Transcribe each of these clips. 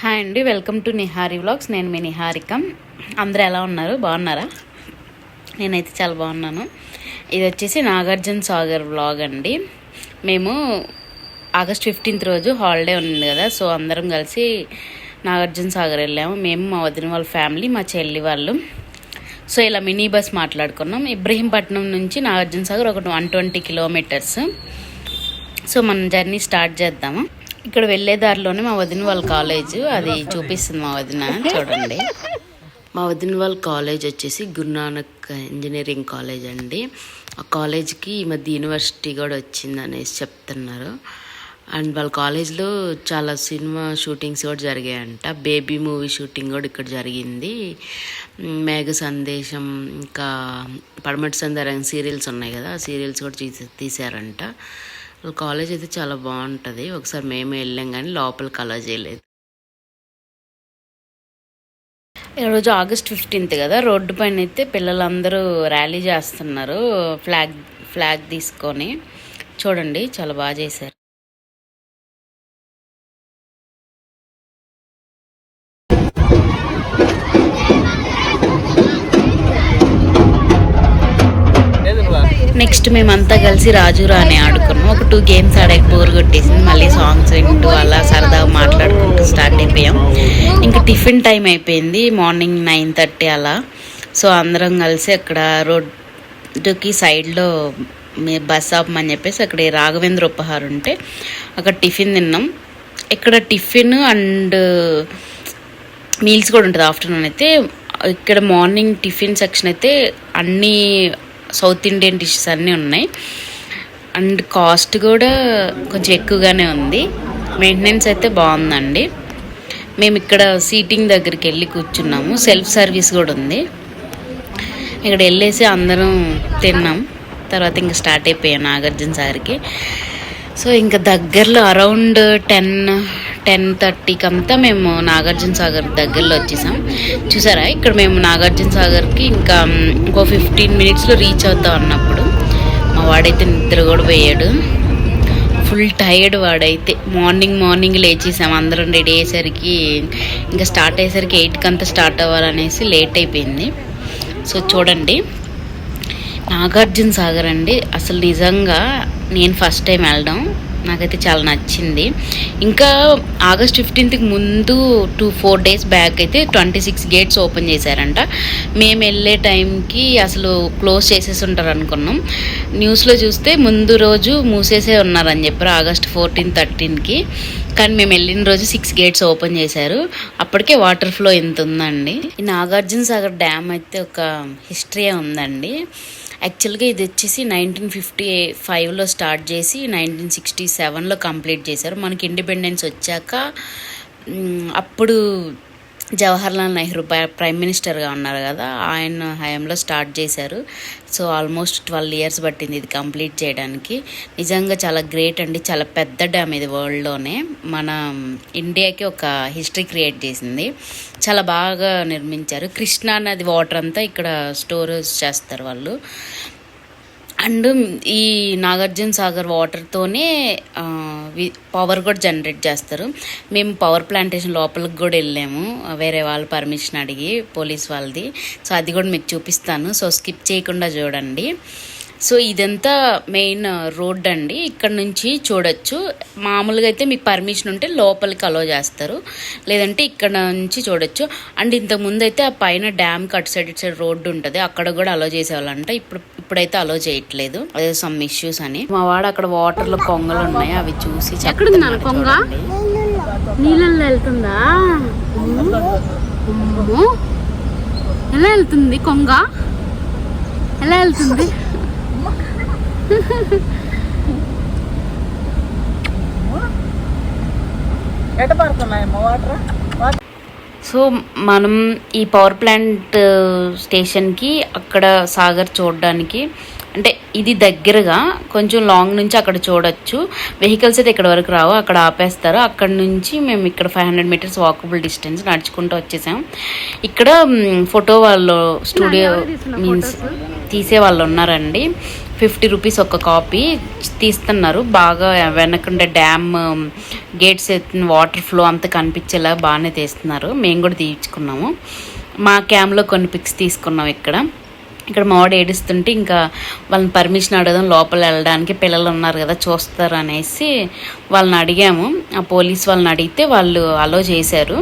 Hi అండి, welcome to Nihari vlogs. నేను మీ నిహారిక. అందరూ ఎలా ఉన్నారు? బాగున్నారా? నేనైతే చాలా బాగున్నాను. ఇది వచ్చేసి నాగార్జున సాగర్ వ్లాగ్ అండి. మేము ఆగస్ట్ 15th రోజు హాలిడే ఉంది కదా, సో అందరం కలిసి నాగార్జున సాగర్ వెళ్ళాము. మేము, మా వదిన వాళ్ళ ఫ్యామిలీ, మా చెల్లి వాళ్ళు. సో ఇలా మినీ బస్ మాట్లాడుకున్నాం. ఇబ్రహీంపట్నం నుంచి నాగార్జున సాగర్ ఒక 120 కిలోమీటర్స్. సో మనం జర్నీ స్టార్ట్ చేద్దాము. ఇక్కడ వెళ్ళే దారిలోనే మా వదిన వాళ్ళ కాలేజ్, అది చూపిస్తుంది మా వదిన. చూడండి, మా వదిన వాళ్ళ కాలేజ్ వచ్చేసి గురునానక్ ఇంజనీరింగ్ కాలేజ్ అండి. ఆ కాలేజ్కి ఈ మధ్య యూనివర్సిటీ కూడా వచ్చింది అనేసి చెప్తున్నారు. అండ్ వాళ్ళ కాలేజ్లో చాలా సినిమా షూటింగ్స్ కూడా జరిగాయంట. బేబీ మూవీ షూటింగ్ కూడా ఇక్కడ జరిగింది. మేఘ సందేశం, ఇంకా పడమటి సందరం సీరియల్స్ ఉన్నాయి కదా, ఆ సీరియల్స్ కూడా తీశారంట. కాలేజ్ అయితే చాలా బాగుంటుంది. ఒకసారి మేమే వెళ్ళాం కానీ లోపలికి అలా చేయలేదు. ఈరోజు ఆగస్ట్ 15th కదా, రోడ్డు పైన అయితే పిల్లలందరూ ర్యాలీ చేస్తున్నారు ఫ్లాగ్ తీసుకొని. చూడండి, చాలా బాగా చేశారు. నెక్స్ట్ మేమంతా కలిసి రాజు రాని ఆడుకున్నాం. ఒక 2 గేమ్స్ ఆడాక బోర్ కొట్టేసింది. మళ్ళీ సాంగ్స్ వింటూ అలా సరదాగా మాట్లాడుకుంటూ స్టార్ట్ అయిపోయాం. ఇంకా టిఫిన్ టైం అయిపోయింది, మార్నింగ్ 9:30 అలా. సో అందరం కలిసి అక్కడ రోడ్డుకి సైడ్లో బస్ ఆపమని చెప్పేసి అక్కడ రాఘవేంద్ర ఉపహార్ ఉంటే అక్కడ టిఫిన్ తిన్నాం. ఇక్కడ టిఫిన్ అండ్ మీల్స్ కూడా ఉంటుంది ఆఫ్టర్నూన్ అయితే. ఇక్కడ మార్నింగ్ టిఫిన్ సెక్షన్ అయితే అన్నీ సౌత్ ఇండియన్ డిషెస్ అన్నీ ఉన్నాయి. అండ్ కాస్ట్ కూడా కొంచెం ఎక్కువగానే ఉంది. మెయింటెనెన్స్ అయితే బాగుందండి. మేము ఇక్కడ సీటింగ్ దగ్గరికి వెళ్ళి కూర్చున్నాము. సెల్ఫ్ సర్వీస్ కూడా ఉంది. ఇక్కడ వెళ్ళేసి అందరం తిన్నాం. తర్వాత ఇంకా స్టార్ట్ అయిపోయాం నాగార్జున సాగర్కి. సో ఇంకా దగ్గరలో అరౌండ్ 10:30కి అంతా మేము నాగార్జున సాగర్ దగ్గరలో వచ్చేసాం. చూసారా, ఇక్కడ మేము నాగార్జున సాగర్కి ఇంకా ఇంకో 15 minutesలో రీచ్ అవుతాం అన్నప్పుడు మా వాడైతే నిద్ర కూడా పోయాడు. ఫుల్ టైర్డ్ వాడైతే. మార్నింగ్ లేచేసాం. అందరం రెడీ అయ్యేసరికి ఇంకా స్టార్ట్ అయ్యేసరికి 8కి అంతా స్టార్ట్ అవ్వాలనేసి లేట్ అయిపోయింది. సో చూడండి, నాగార్జున సాగర్ అండి, అసలు నిజంగా నేను ఫస్ట్ టైం వెళ్ళడం, నాకైతే చాలా నచ్చింది. ఇంకా ఆగస్ట్ 15th ముందు 4 days బ్యాక్ అయితే 26 gates ఓపెన్ చేశారంట. మేము వెళ్ళే టైంకి అసలు క్లోజ్ చేసేసి ఉంటారు అనుకున్నాం. న్యూస్లో చూస్తే ముందు రోజు మూసేసే ఉన్నారని చెప్పారు, ఆగస్ట్ 14, 13కి. కానీ మేము వెళ్ళిన రోజు 6 gates ఓపెన్ చేశారు. అప్పటికే వాటర్ ఫ్లో ఎంత ఉందండి. ఈ నాగార్జున సాగర్ డ్యామ్ అయితే ఒక హిస్టరీ ఉందండి. యాక్చువల్గా ఇది వచ్చేసి 1955లో స్టార్ట్ చేసి 1967లో కంప్లీట్ చేశారు. మనకి ఇండిపెండెన్స్ వచ్చాక అప్పుడు జవహర్లాల్ నెహ్రూ ప్రైమ్ మినిస్టర్గా ఉన్నారు కదా, ఆయన హయాంలో స్టార్ట్ చేశారు. సో ఆల్మోస్ట్ 12 years పట్టింది ఇది కంప్లీట్ చేయడానికి. నిజంగా చాలా గ్రేట్ అండి. చాలా పెద్ద డ్యామ్ ఇది వరల్డ్లోనే. మన ఇండియాకి ఒక హిస్టరీ క్రియేట్ చేసింది. చాలా బాగా నిర్మించారు. కృష్ణా నది వాటర్ అంతా ఇక్కడ స్టోరేజ్ చేస్తారు వాళ్ళు. అండ్ ఈ నాగార్జున సాగర్ వాటర్తోనే పవర్ కూడా జనరేట్ చేస్తారు. మేము పవర్ ప్లాంటేషన్ లోపలికి కూడా వెళ్ళాము, వేరే వాళ్ళ పర్మిషన్ అడిగి, పోలీస్ వాళ్ళది. సో అది కూడా మీకు చూపిస్తాను. సో స్కిప్ చేయకుండా చూడండి. సో ఇదంతా మెయిన్ రోడ్ అండి. ఇక్కడ నుంచి చూడొచ్చు. మామూలుగా అయితే మీకు పర్మిషన్ ఉంటే లోపలికి అలో చేస్తారు, లేదంటే ఇక్కడ నుంచి చూడొచ్చు. అండ్ ఇంతకుముందు అయితే ఆ పైన డ్యామ్కి అటు సైడ్ రోడ్డు ఉంటుంది, అక్కడ కూడా అలో చేసేవాళ్ళంట. ఇప్పుడైతే అలో చేయట్లేదు, అదే సమ్ ఇష్యూస్ అని. మా వాడు అక్కడ వాటర్లో కొంగలు ఉన్నాయి, అవి చూసి చెప్తున్నాను. కొంగ నీళ్ళల్లో వెళ్తుందా? ఎలా వెళ్తుంది కొంగ? ఎలా వెళ్తుంది? సో మనం ఈ పవర్ ప్లాంట్ స్టేషన్కి అక్కడ సాగర్ చూడడానికి, అంటే ఇది దగ్గరగా కొంచెం లాంగ్ నుంచి అక్కడ చూడొచ్చు. వెహికల్స్ అయితే ఇక్కడ వరకు రావు, అక్కడ ఆపేస్తారు. అక్కడ నుంచి మేము ఇక్కడ 500 meters వాకబుల్ డిస్టెన్స్ నడుచుకుంటూ వచ్చేసాం. ఇక్కడ ఫోటో వాళ్ళు, స్టూడియో మీన్స్ తీసే వాళ్ళు ఉన్నారండి. 50 రూపీస్ ఒక కాపీ తీస్తున్నారు. బాగా వెనకుండే డ్యామ్ గేట్స్ ఎత్తిన వాటర్ ఫ్లో అంతా కనిపించేలా బాగానే తీస్తున్నారు. మేము కూడా తీయించుకున్నాము. మా క్యామ్లో కొన్ని పిక్స్ తీసుకున్నాం. ఇక్కడ మావాడు ఏడుస్తుంటే ఇంకా వాళ్ళని పర్మిషన్ అడగడం లోపల వెళ్ళడానికి, పిల్లలు ఉన్నారు కదా చూస్తారు అనేసి వాళ్ళని అడిగాము. ఆ పోలీస్ వాళ్ళని అడిగితే వాళ్ళు అలో చేశారు.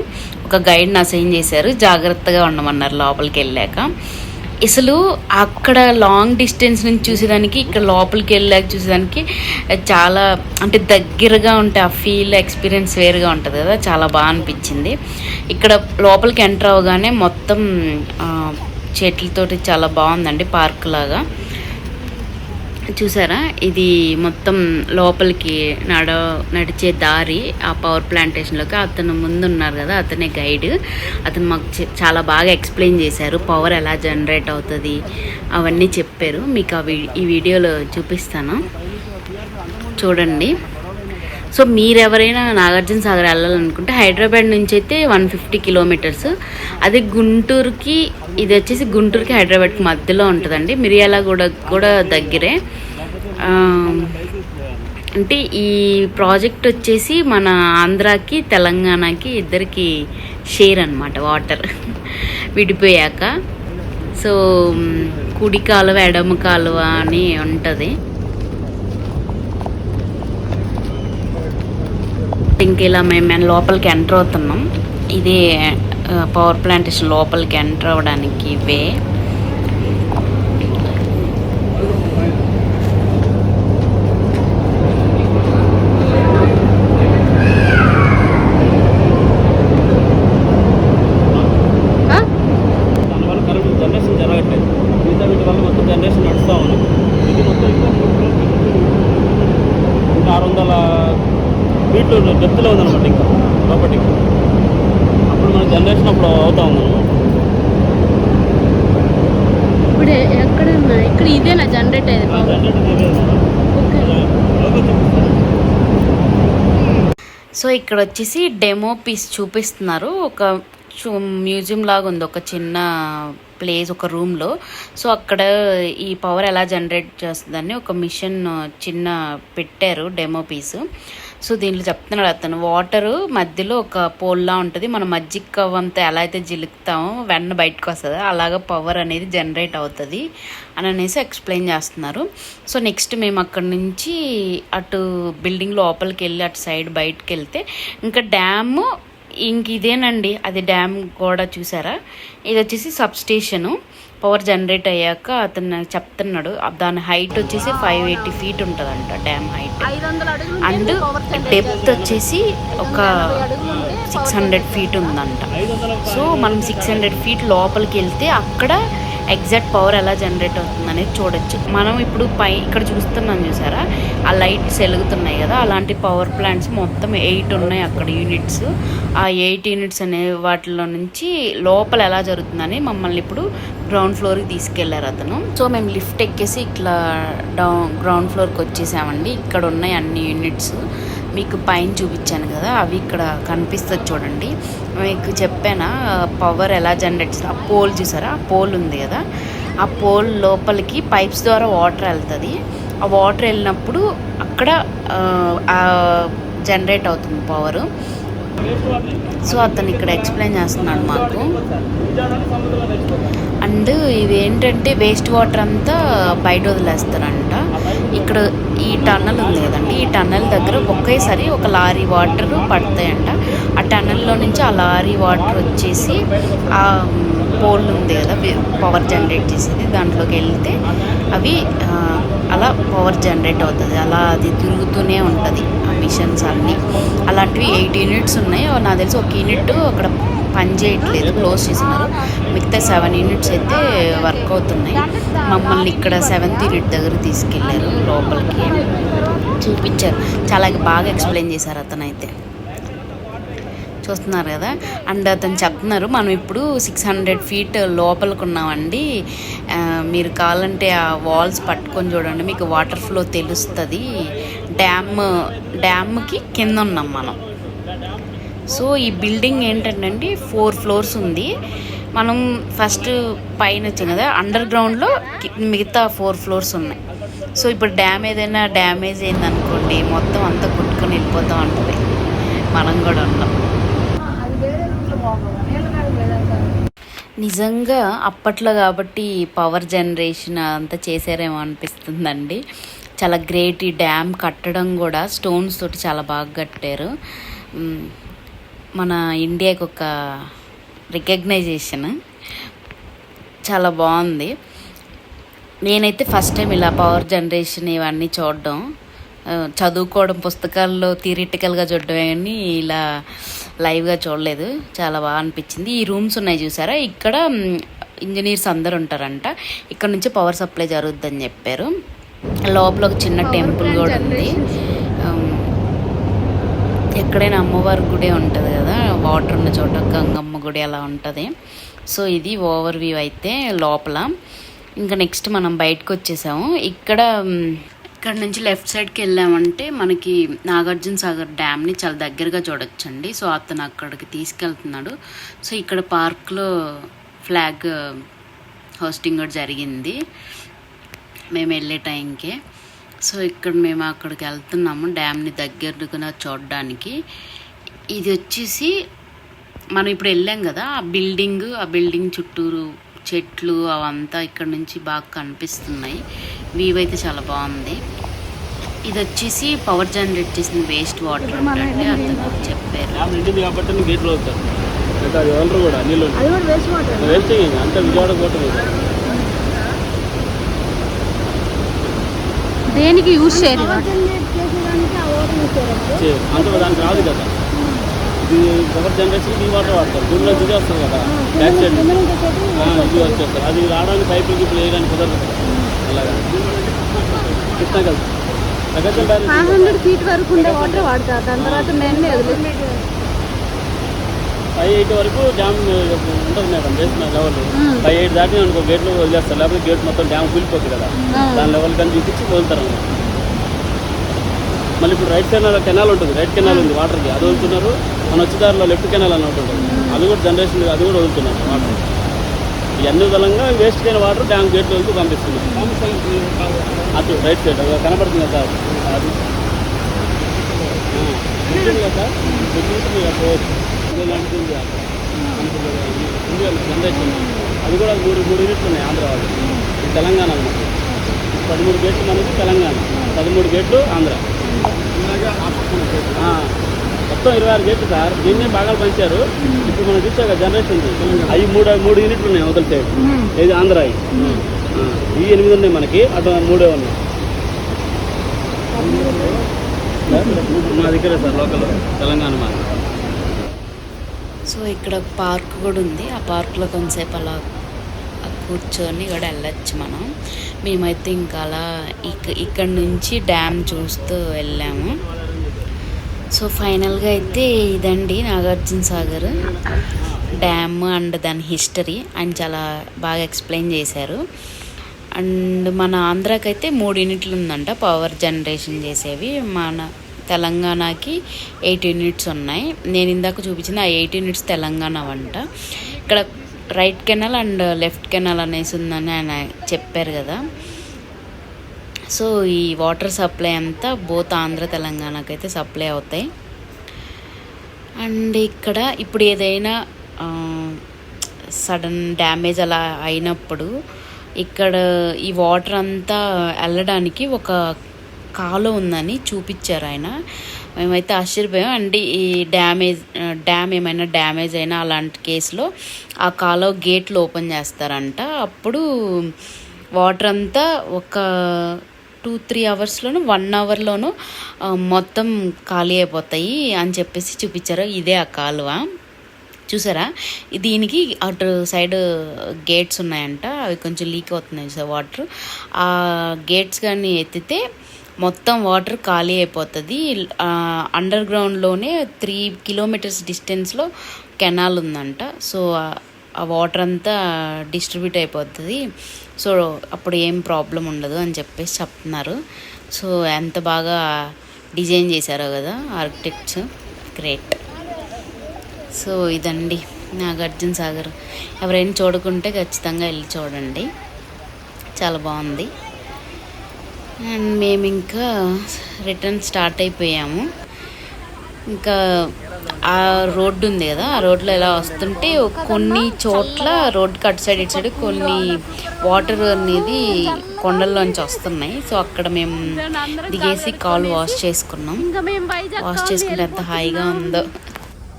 ఒక గైడ్ని అసైన్ చేశారు, జాగ్రత్తగా ఉండమన్నారు లోపలికి వెళ్ళాక. అసలు అక్కడ లాంగ్ డిస్టెన్స్ నుంచి చూసేదానికి ఇక్కడ లోపలికి వెళ్ళాక చూసేదానికి చాలా అంటే దగ్గరగా ఉంటే ఆ ఫీల్ ఎక్స్పీరియన్స్ వేరుగా ఉంటుంది కదా, చాలా బాగా అనిపించింది. ఇక్కడ లోపలికి ఎంటర్ అవగానే మొత్తం చెట్లతోటి చాలా బాగుందండి, పార్క్ లాగా. చూసారా, ఇది మొత్తం లోపలికి నడిచే దారి ఆ పవర్ ప్లాంటేషన్లోకి. అతను ముందున్నారు కదా, అతనే గైడ్. అతను మాకు చాలా బాగా ఎక్స్ప్లెయిన్ చేశారు, పవర్ ఎలా జనరేట్ అవుతుంది అవన్నీ చెప్పారు. మీకు ఈ వీడియోలో చూపిస్తాను, చూడండి. సో మీరెవరైనా నాగార్జున సాగర్ వెళ్ళాలనుకుంటే హైదరాబాద్ నుంచి అయితే 150 కిలోమీటర్స్. అదే గుంటూరుకి, ఇది వచ్చేసి గుంటూరుకి హైదరాబాద్కి మధ్యలో ఉంటుందండి. మిర్యాలగూడ కూడా దగ్గరే. అంటే ఈ ప్రాజెక్ట్ వచ్చేసి మన ఆంధ్రాకి తెలంగాణకి ఇద్దరికి షేర్ అనమాట, వాటర్ విడిపోయాక. సో కుడి కాలువ ఎడమ కాలువ అని ఉంటుంది. ఇంక ఇలా మేము లోపలికి ఎంటర్ అవుతున్నాం. ఇదే పవర్ ప్లాంటేషన్ లోపలికి ఎంటర్ అవ్వడానికి వే. డెప్త్లో ఉందన్నమాట, ఇంకా లోపలికి. అప్పుడు మన జనరేషన్ అప్పుడు అవుతా ఉందన్నమాట. ఇప్పుడు ఎక్కడన్నా ఇక్కడ ఇదేనా జనరేట్ అయ్యేది? సో ఇక్కడ వచ్చేసి డెమో పీస్ చూపిస్తున్నారు. ఒక మ్యూజియం లాగా ఉంది, ఒక చిన్న ప్లేస్, ఒక రూమ్లో. సో అక్కడ ఈ పవర్ ఎలా జనరేట్ చేస్తుందని ఒక మిషన్ చిన్న పెట్టారు, డెమో పీస్. సో దీంట్లో చెప్తున్నాడు అతను, వాటరు మధ్యలో ఒక పోల్లా ఉంటుంది. మనం మజ్జిగ కవ్వంతా ఎలా అయితే జిలుకుతామో వెన్న బయటకు వస్తుంది, అలాగ పవర్ అనేది జనరేట్ అవుతుంది అని అనేసి ఎక్స్ప్లెయిన్ చేస్తున్నారు. సో నెక్స్ట్ మేము అక్కడి నుంచి అటు బిల్డింగ్ లోపలికి వెళ్ళి అటు సైడ్ బయటకు వెళ్తే ఇంకా డ్యాము ఇంక ఇదేనండి, అది డ్యామ్ కూడా చూసారా. ఇది వచ్చేసి సబ్ స్టేషను. పవర్ జనరేట్ అయ్యాక అతను చెప్తున్నాడు దాని హైట్ వచ్చేసి 580 feet ఉంటుందంట, డ్యామ్ హైట్. అండ్ డెప్త్ వచ్చేసి ఒక 600 feet ఉందంట. సో మనం 600 feet లోపలికి వెళ్తే అక్కడ ఎగ్జాక్ట్ పవర్ ఎలా జనరేట్ అవుతుంది అనేది చూడొచ్చు. మనం ఇప్పుడు ఇక్కడ చూస్తున్నాం చూసారా, ఆ లైట్స్ వెలుగుతున్నాయి కదా, అలాంటి పవర్ ప్లాంట్స్ మొత్తం 8 ఉన్నాయి అక్కడ యూనిట్స్. ఆ 8 యూనిట్స్ అనే వాటిలో నుంచి లోపల ఎలా జరుగుతుందని మమ్మల్ని ఇప్పుడు గ్రౌండ్ ఫ్లోర్కి తీసుకెళ్లారు అతను. సో మేము లిఫ్ట్ ఎక్కేసి ఇట్లా గ్రౌండ్ ఫ్లోర్కి వచ్చేసామండి. ఇక్కడ ఉన్నాయి అన్ని యూనిట్స్. మీకు పైన చూపించాను కదా, అవి ఇక్కడ కనిపిస్తుంది చూడండి. మీకు చెప్పానా పవర్ ఎలా జనరేట్ చేస్తుంది. ఆ పోల్ చూసారా, ఆ పోల్ ఉంది కదా, ఆ పోల్ లోపలికి పైప్స్ ద్వారా వాటర్ వెళ్తుంది. ఆ వాటర్ వెళ్ళినప్పుడు అక్కడ జనరేట్ అవుతుంది పవరు. సో అతను ఇక్కడ ఎక్స్ప్లెయిన్ చేస్తున్నాడు మాకు. అండ్ ఇవి ఏంటంటే వేస్ట్ వాటర్ అంతా బయట వదిలేస్తారంట. ఇక్కడ ఈ టన్నల్ ఉంది కదండి, ఈ టన్నల్ దగ్గర ఒకేసారి ఒక లారీ వాటర్ పడతాయంట. ఆ టన్నల్లో నుంచి ఆ లారీ వాటర్ వచ్చేసి ఆ పోల్ ఉంది కదా పవర్ జనరేట్ చేసేది, దాంట్లోకి వెళ్తే అవి అలా పవర్ జనరేట్ అవుతుంది. అలా అది తిరుగుతూనే ఉంటుంది ఆ మిషన్స్ అన్నీ. అలాంటివి 8 యూనిట్స్ ఉన్నాయి. నాకు తెలిసి ఒక యూనిట్ అక్కడ పని చేయట్లేదు, క్లోజ్ చేసినారు. మిగతా 7 యూనిట్స్ అయితే వర్క్ అవుతున్నాయి. మమ్మల్ని ఇక్కడ 7th యూనిట్ దగ్గర తీసుకెళ్ళారు, లోపలికి చూపించారు. చాలా బాగా ఎక్స్ప్లెయిన్ చేశారు అతను అయితే, చూస్తున్నారు కదా. అండ్ అతను చెప్తున్నారు మనం ఇప్పుడు 600 feet లోపలికి ఉన్నామండి, మీరు కావాలంటే ఆ వాల్స్ పట్టుకొని చూడండి, మీకు వాటర్ ఫ్లో తెలుస్తుంది. డ్యామ్కి కింద ఉన్నాం మనం. సో ఈ బిల్డింగ్ ఏంటంటే 4 floors ఉంది. మనం ఫస్ట్ పైన వచ్చాం కదా, అండర్ గ్రౌండ్లో మిగతా 4 floors ఉన్నాయి. సో ఇప్పుడు డ్యామ్ ఏదైనా డ్యామేజ్ అయిందనుకోండి మొత్తం అంతా కొట్టుకొని వెళ్ళిపోతూ ఉంటుంది. మనం కూడా ఉన్నాం. నిజంగా అప్పట్లో కాబట్టి పవర్ జనరేషన్ అంతా చేశారేమో అనిపిస్తుందండి. చాలా గ్రేట్. ఈ డ్యామ్ కట్టడం కూడా స్టోన్స్ తోటి చాలా బాగా కట్టారు. మన ఇండియాకి ఒక రికగ్నైజేషన్. చాలా బాగుంది. నేనైతే ఫస్ట్ టైం ఇలా పవర్ జనరేషన్ ఇవన్నీ చూడడం, చదువుకోవడం, పుస్తకాల్లో థియరిటికల్గా చూడడం కానీ ఇలా లైవ్గా చూడలేదు. చాలా బాగా అనిపించింది. ఈ రూమ్స్ ఉన్నాయి చూసారా, ఇక్కడ ఇంజనీర్స్ అందరు ఉంటారంట. ఇక్కడ నుంచి పవర్ సప్లై జరుగుద్దని చెప్పారు. లోపల ఒక చిన్న టెంపుల్ కూడా ఉంది. ఎక్కడైనా అమ్మవారి గుడి ఉంటుంది కదా, వాటర్ ఉన్న చోట గంగమ్మ గుడి అలా ఉంటుంది. సో ఇది ఓవర్ వ్యూ అయితే లోపల. ఇంకా నెక్స్ట్ మనం బయటకు వచ్చేసాము. ఇక్కడ నుంచి లెఫ్ట్ సైడ్కి వెళ్ళామంటే మనకి నాగార్జున సాగర్ డ్యామ్ని చాలా దగ్గరగా చూడొచ్చండి. సో అతను అక్కడికి తీసుకెళ్తున్నాడు. సో ఇక్కడ పార్క్లో ఫ్లాగ్ హోస్టింగ్ కూడా జరిగింది మేము వెళ్ళే టైంకే. సో ఇక్కడ మేము అక్కడికి వెళ్తున్నాము డ్యామ్ని దగ్గరగా చూడడానికి. ఇది వచ్చేసి మనం ఇప్పుడు వెళ్ళాం కదా, ఆ బిల్డింగ్ చుట్టూరు చెట్లు అవంతా ఇక్కడ నుంచి బాగా కనిపిస్తున్నాయి. వ్యూ అయితే చాలా బాగుంది. ఇది వచ్చేసి పవర్ జనరేట్ చేసిన వేస్ట్ వాటర్ అంటే అతను చెప్పారు. దేనికి యూజ్ చేయాలి? దానికి రాదు కదా, ఇది పవర్ జనరేషన్ ఈ వాటర్ వాడతారు. గుడిలో దిగి వస్తుంది కదా బ్యాక్ సైడ్ ఇది వచ్చేస్తారు. అది రావడానికి పైపులకి ఇప్పుడు వేయడానికి కుదరదు కదా. అలాగా కృష్ణా కదా 500 feet వరకు ఉండే వాటర్ వాడతారు. దాని తర్వాత నేను 580 వరకు డ్యామ్ ఉంటుంది మేడం. చేసిన లెవెల్ 580 దాటి అనుకో గేట్లు వదిలేస్తారు. లేకపోతే గేట్ మొత్తం డ్యామ్ కూలిపోతుంది కదా, దాని లెవెల్ కానీ చూపించి వదులుతారు అన్నమాట. మళ్ళీ ఇప్పుడు రైట్ కెనాల్ ఉంటుంది, రైట్ కెనాల్ ఉంది వాటర్కి, అది వదులుతున్నారు. మన వచ్చేదారిలో లెఫ్ట్ కెనాల్ అని ఉంటుంది, అది కూడా జనరేషన్, అది కూడా వదులుతున్నారు వాటర్. ఇవన్నీ విధంగా వేస్ట్ అయిన వాటర్ డ్యామ్ గేట్లు వరకు పంపిస్తున్నారు. అటు రైట్ సైడ్ కనపడుతుంది కదా సార్, అది ఉంటుంది కదా సార్, ఇలాంటిది ఉంది జనరేషన్. అది కూడా మూడు యూనిట్లు ఉన్నాయి ఆంధ్ర వాళ్ళు. ఇది తెలంగాణ అన్నమాట. 13 గేట్లు మనకి తెలంగాణ, 13 గేట్లు ఆంధ్ర. మొత్తం 26 గేట్లు సార్. దీన్నే భాగాలు పంచారు. ఇప్పుడు మనం చూసాక జనరేషన్ అవి మూడు యూనిట్లు ఉన్నాయి అవతల సైడ్. ఇది ఆంధ్ర. ఈ 8 ఉన్నాయి మనకి, అటు 3 ఉన్నాయి మా దగ్గర సార్, లోకల్ తెలంగాణ మాది. సో ఇక్కడ పార్క్ కూడా ఉంది. ఆ పార్క్లో కొంతసేపు అలా కూర్చొని కూడా వెళ్ళచ్చు మనం. మేమైతే ఇంకా అలా ఇక్కడ నుంచి డ్యామ్ చూస్తూ వెళ్ళాము. సో ఫైనల్గా అయితే ఇదండి నాగార్జున సాగర్ డ్యామ్ అండ్ దాని హిస్టరీ ఆయన చాలా బాగా ఎక్స్ప్లెయిన్ చేశారు. అండ్ మన ఆంధ్రాకైతే 3 యూనిట్లు ఉందంట పవర్ జనరేషన్ చేసేవి. మన తెలంగాణకి 8 యూనిట్స్ ఉన్నాయి. నేను ఇందాక చూపించిన ఆ 8 యూనిట్స్ తెలంగాణ వంట. ఇక్కడ right canal and left canal అనేసి ఉందని ఆయన చెప్పారు కదా. సో ఈ వాటర్ సప్లై అంతా బోత్ ఆంధ్ర తెలంగాణకైతే సప్లై అవుతాయి. అండ్ ఇక్కడ ఇప్పుడు ఏదైనా సడన్ డ్యామేజ్ అలా అయినప్పుడు ఇక్కడ ఈ వాటర్ అంతా వెళ్ళడానికి ఒక కాలువ ఉందని చూపించారు ఆయన. మేమైతే ఆశ్చర్యపోయాం. అండ్ ఈ డ్యామ్ ఏమైనా డ్యామేజ్ అయినా అలాంటి కేసులో ఆ కాలువ గేట్లు ఓపెన్ చేస్తారంట. అప్పుడు వాటర్ అంతా ఒక 2-3 అవర్స్లోనూ 1 అవర్లోనూ మొత్తం ఖాళీ అయిపోతాయి అని చెప్పేసి చూపించారు. ఇదే ఆ కాలువ చూసారా. దీనికి అటు సైడ్ గేట్స్ ఉన్నాయంట, అవి కొంచెం లీక్ అవుతున్నాయి సార్ వాటర్. ఆ గేట్స్ కానీ ఎత్తితే మొత్తం వాటర్ ఖాళీ అయిపోతుంది. అండర్ గ్రౌండ్లోనే 3 kilometers డిస్టెన్స్లో కెనాల్ ఉందంట. సో ఆ వాటర్ అంతా డిస్ట్రిబ్యూట్ అయిపోతుంది. సో అప్పుడు ఏం ప్రాబ్లం ఉండదు అని చెప్పేసి చెప్తున్నారు. సో ఎంత బాగా డిజైన్ చేశారో కదా ఆర్కిటెక్ట్స్, గ్రేట్. సో ఇదండి నాగార్జున సాగర్. ఎవరైనా చూడకుంటే ఖచ్చితంగా వెళ్ళి చూడండి, చాలా బాగుంది. అండ్ మేము ఇంకా రిటర్న్ స్టార్ట్ అయిపోయాము. ఇంకా ఆ రోడ్డు ఉంది కదా, ఆ రోడ్లో ఎలా వస్తుంటే కొన్ని చోట్ల రోడ్డు అటు సైడ్ ఇటు సైడ్ కొన్ని వాటర్ అనేది కొండల్లోంచి వస్తున్నాయి. సో అక్కడ మేము దిగేసి కాల్ వాష్ చేసుకున్నాం. ఇంకా మేము వైజాగ్ వాష్ చేసుకుంటే ఎంత హాయిగా ఉందో.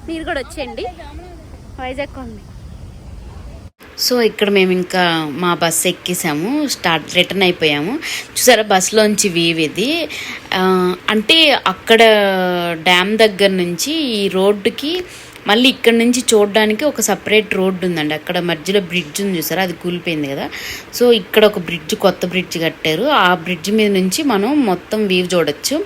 మీరు కూడా వచ్చేయండి, వైజాగ్ కాలనీ. సో ఇక్కడ మేము ఇంకా మా బస్సు ఎక్కేసాము, రిటర్న్ అయిపోయాము. చూసారా బస్సులోంచి వీవ్ ఇది. అంటే అక్కడ డ్యామ్ దగ్గర నుంచి ఈ రోడ్డుకి మళ్ళీ ఇక్కడ నుంచి చూడడానికి ఒక సపరేట్ రోడ్డు ఉందండి. అక్కడ మధ్యలో బ్రిడ్జ్ ఉంది చూసారా, అది కూలిపోయింది కదా. సో ఇక్కడ ఒక బ్రిడ్జ్, కొత్త బ్రిడ్జ్ కట్టారు. ఆ బ్రిడ్జ్ మీద నుంచి మనం మొత్తం వ్యూ చూడొచ్చు.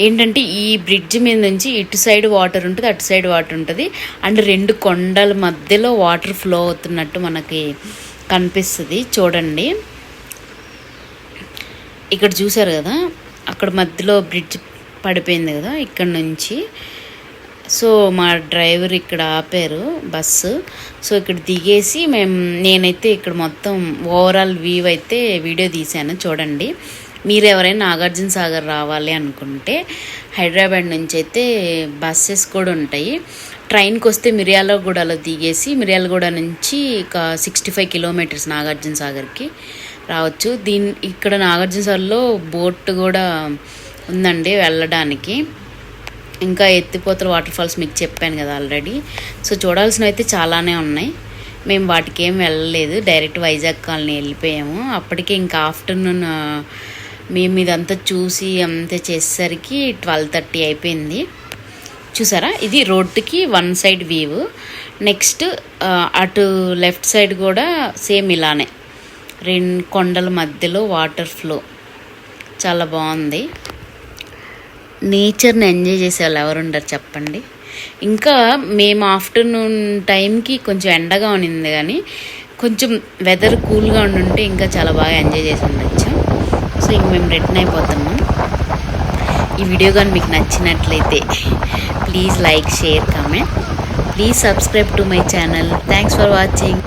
ఏంటంటే ఈ బ్రిడ్జ్ మీద నుంచి ఇటు సైడ్ వాటర్ ఉంటుంది, అటు సైడ్ వాటర్ ఉంటుంది. అండ్ రెండు కొండల మధ్యలో వాటర్ ఫ్లో అవుతున్నట్టు మనకి కనిపిస్తుంది. చూడండి ఇక్కడ చూసారు కదా, అక్కడ మధ్యలో బ్రిడ్జ్ పడిపోయింది కదా ఇక్కడ నుంచి. సో మా డ్రైవర్ ఇక్కడ ఆపారు బస్సు. సో ఇక్కడ దిగేసి నేనైతే ఇక్కడ మొత్తం ఓవరాల్ వ్యూ అయితే వీడియో తీశాను చూడండి. మీరు ఎవరైనా నాగార్జున సాగర్ రావాలి అనుకుంటే హైదరాబాద్ నుంచి అయితే బస్సెస్ కూడా ఉంటాయి. ట్రైన్కి వస్తే మిర్యాలగూడలో దిగేసి మిర్యాలగూడ నుంచి ఒక 65 కిలోమీటర్స్ నాగార్జున సాగర్కి రావచ్చు. ఇక్కడ నాగార్జున సాగర్లో బోట్ కూడా ఉందండి వెళ్ళడానికి. ఇంకా ఎత్తిపోతల వాటర్ ఫాల్స్ మీకు చెప్పాను కదా ఆల్రెడీ. సో చూడాల్సినవి అయితే చాలానే ఉన్నాయి. మేము వాటికి ఏం వెళ్ళలేదు, డైరెక్ట్ వైజాగ్ కాలనీ వెళ్ళిపోయాము. అప్పటికే ఇంకా ఆఫ్టర్నూన్ మేము ఇదంతా చూసి అంతా చేసేసరికి 12:30 అయిపోయింది. చూసారా ఇది రోడ్డుకి వన్ సైడ్ వ్యూ. నెక్స్ట్ అటు లెఫ్ట్ సైడ్ కూడా సేమ్ ఇలానే రెండు కొండల మధ్యలో వాటర్ ఫ్లో చాలా బాగుంది. నేచర్ని ఎంజాయ్ చేసే వాళ్ళు ఎవరు ఉండరు చెప్పండి. ఇంకా మేము ఆఫ్టర్నూన్ టైంకి కొంచెం ఎండగా ఉన్నింది, కానీ కొంచెం వెదర్ కూల్గా ఉండుంటే ఇంకా చాలా బాగా ఎంజాయ్ చేసి ఉండొచ్చు. సో ఇంక మేము రిటర్న్ అయిపోతున్నాం. ఈ వీడియో కానీ మీకు నచ్చినట్లయితే please like, share, comment. Please subscribe to my channel. Thanks for watching.